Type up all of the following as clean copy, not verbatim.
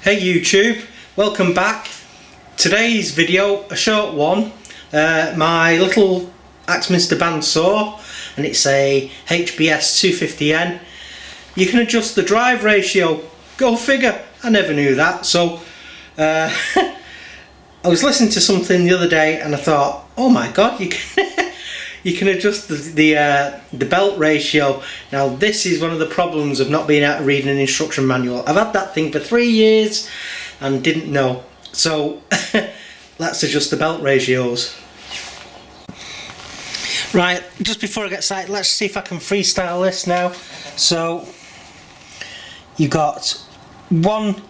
Hey YouTube, welcome back. Today's video, a short one, my little Axminster bandsaw, and it's a HBS 250N. You can adjust the drive ratio, go figure, I never knew that. So I was listening to something the other day and I thought, oh my god, you can you can adjust the belt ratio. Now this is one of the problems of not being able to read an instruction manual. I've had that thing for 3 years and didn't know. So let's adjust the belt ratios. Right, just before I get started, let's see if I can freestyle this now. So you got one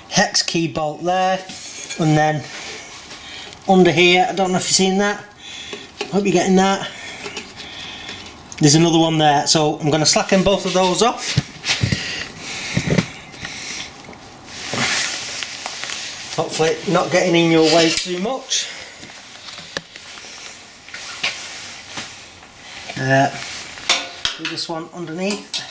hex key bolt there, and then under here, I don't know if you've seen that, hope you're getting that, there's another one there. So I'm going to slacken both of those off. Hopefully not getting in your way too much. Do this one underneath.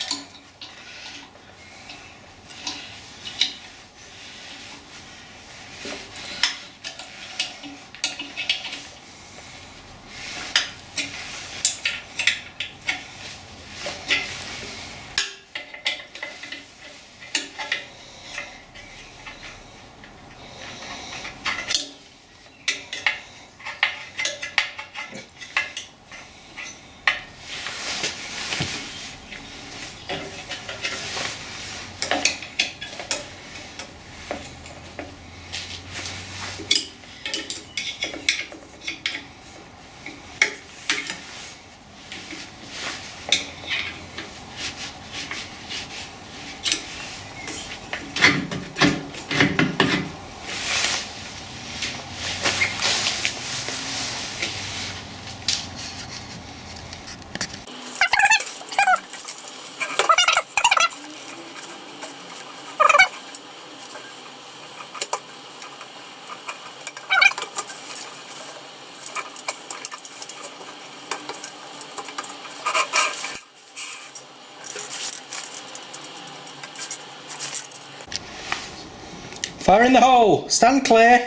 Fire in the hole, stand clear.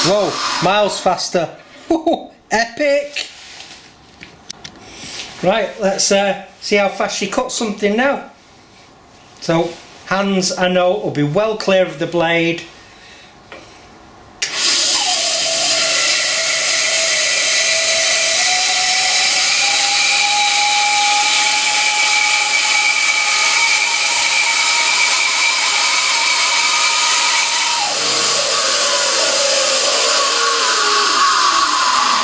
Whoa, miles faster. Epic. Right, let's see how fast she cuts something now. So, hands, I know, will be well clear of the blade.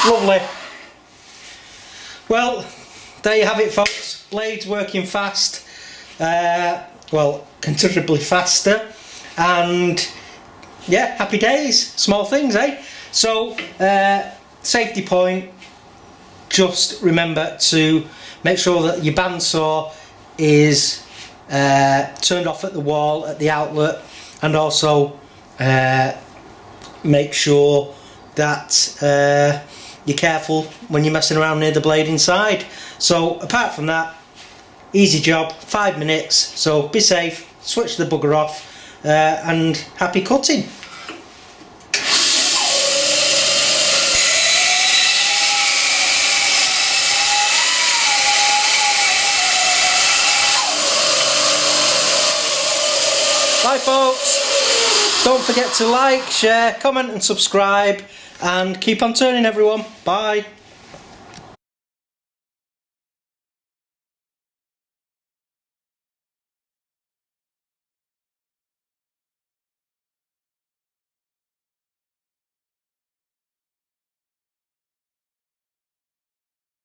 Lovely. Well, there you have it folks, blades working fast, well, considerably faster, and yeah, happy days, small things, eh? So, safety point, just remember to make sure that your bandsaw is turned off at the wall, at the outlet, and also make sure that you're careful when you're messing around near the blade inside. So apart from that, easy job, 5 minutes, so be safe, switch the bugger off, and happy cutting. Bye folks, don't forget to like, share, comment and subscribe, and keep on turning everyone. Bye.